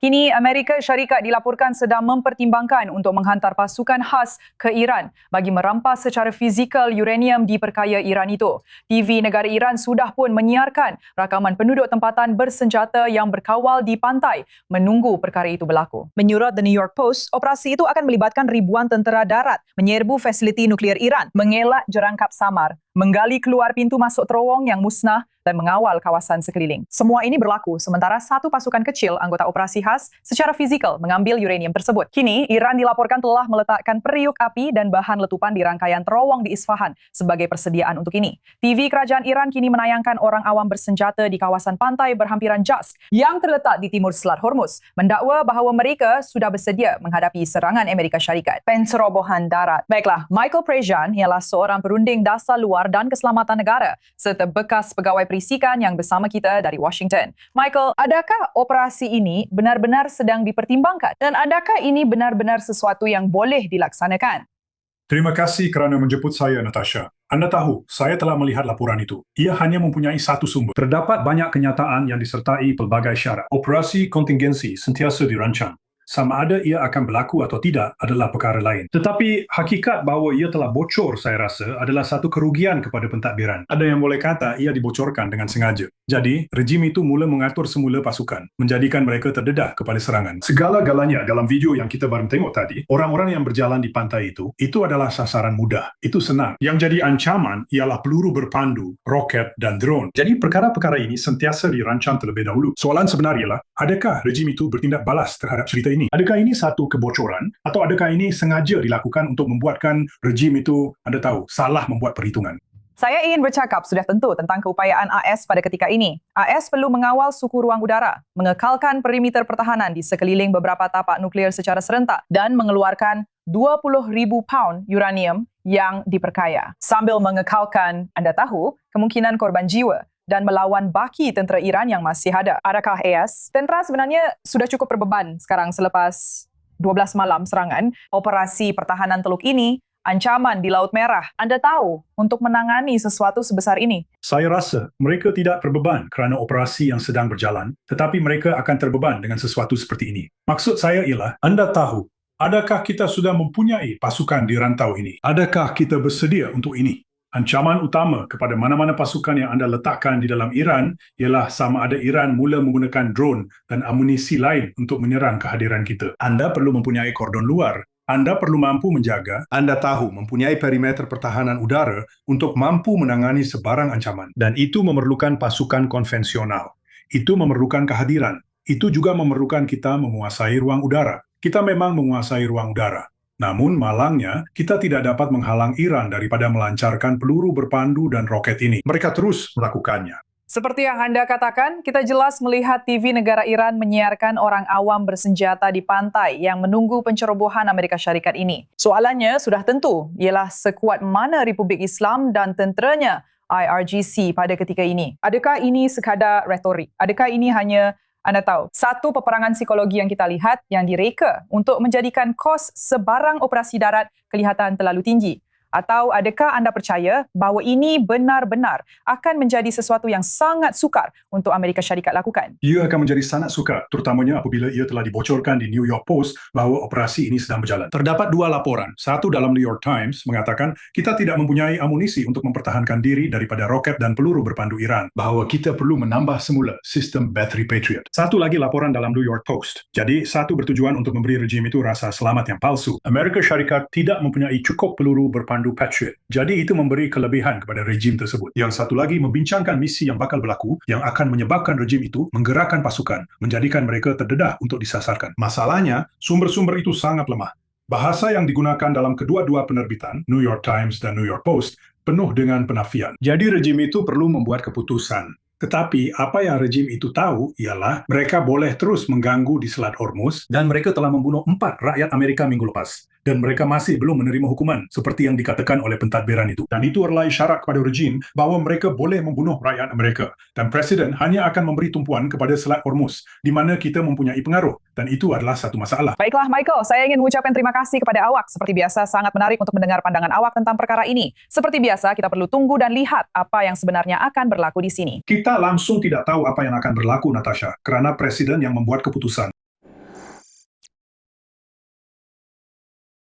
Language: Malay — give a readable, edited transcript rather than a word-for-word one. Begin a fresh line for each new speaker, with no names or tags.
Kini Amerika Syarikat dilaporkan sedang mempertimbangkan untuk menghantar pasukan khas ke Iran bagi merampas secara fizikal uranium di perkaya Iran itu. TV negara Iran sudah pun menyiarkan rakaman penduduk tempatan bersenjata yang berkawal di pantai menunggu perkara itu berlaku. Menyurut The New York Post, operasi itu akan melibatkan ribuan tentera darat menyerbu fasiliti nuklear Iran, mengelak jerangkap samar, menggali keluar pintu masuk terowong yang musnah dan mengawal kawasan sekeliling. Semua ini berlaku sementara satu pasukan kecil anggota operasi khas secara fizikal mengambil uranium tersebut. Kini, Iran dilaporkan telah meletakkan periuk api dan bahan letupan di rangkaian terowong di Isfahan sebagai persediaan untuk ini. TV Kerajaan Iran kini menayangkan orang awam bersenjata di kawasan pantai berhampiran Jask yang terletak di timur Selat Hormuz, mendakwa bahawa mereka sudah bersedia menghadapi serangan Amerika Syarikat. Pencerobohan darat. Baiklah, Michael Prejean ialah seorang perunding dasar luar dan keselamatan negara serta bekas pegawai perisikan yang bersama kita dari Washington. Michael, adakah operasi ini benar-benar sedang dipertimbangkan dan adakah ini benar-benar sesuatu yang boleh dilaksanakan?
Terima kasih kerana menjemput saya, Natasha. Anda tahu, saya telah melihat laporan itu. Ia hanya mempunyai satu sumber. Terdapat banyak kenyataan yang disertai pelbagai syarat. Operasi kontingensi sentiasa dirancang. Sama ada ia akan berlaku atau tidak adalah perkara lain. Tetapi hakikat bahawa ia telah bocor, saya rasa, adalah satu kerugian kepada pentadbiran. Ada yang boleh kata ia dibocorkan dengan sengaja. Jadi, rejim itu mula mengatur semula pasukan, menjadikan mereka terdedah kepada serangan. Segala-galanya dalam video yang kita baru tengok tadi, orang-orang yang berjalan di pantai itu adalah sasaran mudah. Itu senang. Yang jadi ancaman ialah peluru berpandu, roket dan drone. Jadi, perkara-perkara ini sentiasa dirancang terlebih dahulu. Soalan sebenarnya ialah, adakah rejim itu bertindak balas terhadap cerita ini? Adakah ini satu kebocoran atau adakah ini sengaja dilakukan untuk membuatkan rejim itu, Anda tahu, salah membuat perhitungan?
Saya ingin bercakap sudah tentu tentang keupayaan AS pada ketika ini. AS perlu mengawal suku ruang udara, mengekalkan perimeter pertahanan di sekeliling beberapa tapak nuklear secara serentak dan mengeluarkan 20,000 paun uranium yang diperkaya. Sambil mengekalkan, Anda tahu, kemungkinan korban jiwa dan melawan baki tentera Iran yang masih ada. Adakah AS? Tentera sebenarnya sudah cukup berbeban sekarang selepas 12 malam serangan. Operasi pertahanan Teluk ini, ancaman di Laut Merah. Anda tahu, untuk menangani sesuatu sebesar ini.
Saya rasa mereka tidak berbeban kerana operasi yang sedang berjalan, tetapi mereka akan terbeban dengan sesuatu seperti ini. Maksud saya ialah, Anda tahu, adakah kita sudah mempunyai pasukan di rantau ini? Adakah kita bersedia untuk ini? Ancaman utama kepada mana-mana pasukan yang anda letakkan di dalam Iran ialah sama ada Iran mula menggunakan drone dan amunisi lain untuk menyerang kehadiran kita. Anda perlu mempunyai kordon luar. Anda perlu mampu menjaga, Anda tahu, mempunyai perimeter pertahanan udara untuk mampu menangani sebarang ancaman. Dan itu memerlukan pasukan konvensional. Itu memerlukan kehadiran. Itu juga memerlukan kita menguasai ruang udara. Kita memang menguasai ruang udara. Namun malangnya, kita tidak dapat menghalang Iran daripada melancarkan peluru berpandu dan roket ini. Mereka terus melakukannya.
Seperti yang Anda katakan, kita jelas melihat TV negara Iran menyiarkan orang awam bersenjata di pantai yang menunggu pencerobohan Amerika Syarikat ini. Soalannya sudah tentu, ialah sekuat mana Republik Islam dan tenteranya IRGC pada ketika ini. Adakah ini sekadar retorik? Adakah ini hanya, Anda tahu, satu peperangan psikologi yang kita lihat yang direka untuk menjadikan kos sebarang operasi darat kelihatan terlalu tinggi? Atau adakah anda percaya bahawa ini benar-benar akan menjadi sesuatu yang sangat sukar untuk Amerika Syarikat lakukan?
Ia akan menjadi sangat sukar, terutamanya apabila ia telah dibocorkan di New York Post bahawa operasi ini sedang berjalan. Terdapat dua laporan. Satu dalam New York Times mengatakan kita tidak mempunyai amunisi untuk mempertahankan diri daripada roket dan peluru berpandu Iran. Bahawa kita perlu menambah semula sistem Battery Patriot. Satu lagi laporan dalam New York Post. Jadi satu bertujuan untuk memberi rejim itu rasa selamat yang palsu. Amerika Syarikat tidak mempunyai cukup peluru berpandu Patriot. Jadi itu memberi kelebihan kepada rejim tersebut. Yang satu lagi membincangkan misi yang bakal berlaku yang akan menyebabkan rejim itu menggerakkan pasukan, menjadikan mereka terdedah untuk disasarkan. Masalahnya, sumber-sumber itu sangat lemah. Bahasa yang digunakan dalam kedua-dua penerbitan, New York Times dan New York Post, penuh dengan penafian. Jadi rejim itu perlu membuat keputusan. Tetapi apa yang rejim itu tahu ialah mereka boleh terus mengganggu di Selat Hormuz dan mereka telah membunuh 4 rakyat Amerika minggu lepas. Dan mereka masih belum menerima hukuman seperti yang dikatakan oleh pentadbiran itu. Dan itu adalah isyarat kepada rejim bahawa mereka boleh membunuh rakyat Amerika. Dan Presiden hanya akan memberi tumpuan kepada Selat Hormuz di mana kita mempunyai pengaruh. Dan itu adalah satu masalah.
Baiklah Michael, saya ingin mengucapkan terima kasih kepada awak. Seperti biasa sangat menarik untuk mendengar pandangan awak tentang perkara ini. Seperti biasa kita perlu tunggu dan lihat apa yang sebenarnya akan berlaku di sini.
Kita langsung tidak tahu apa yang akan berlaku, Natasha, kerana Presiden yang membuat keputusan.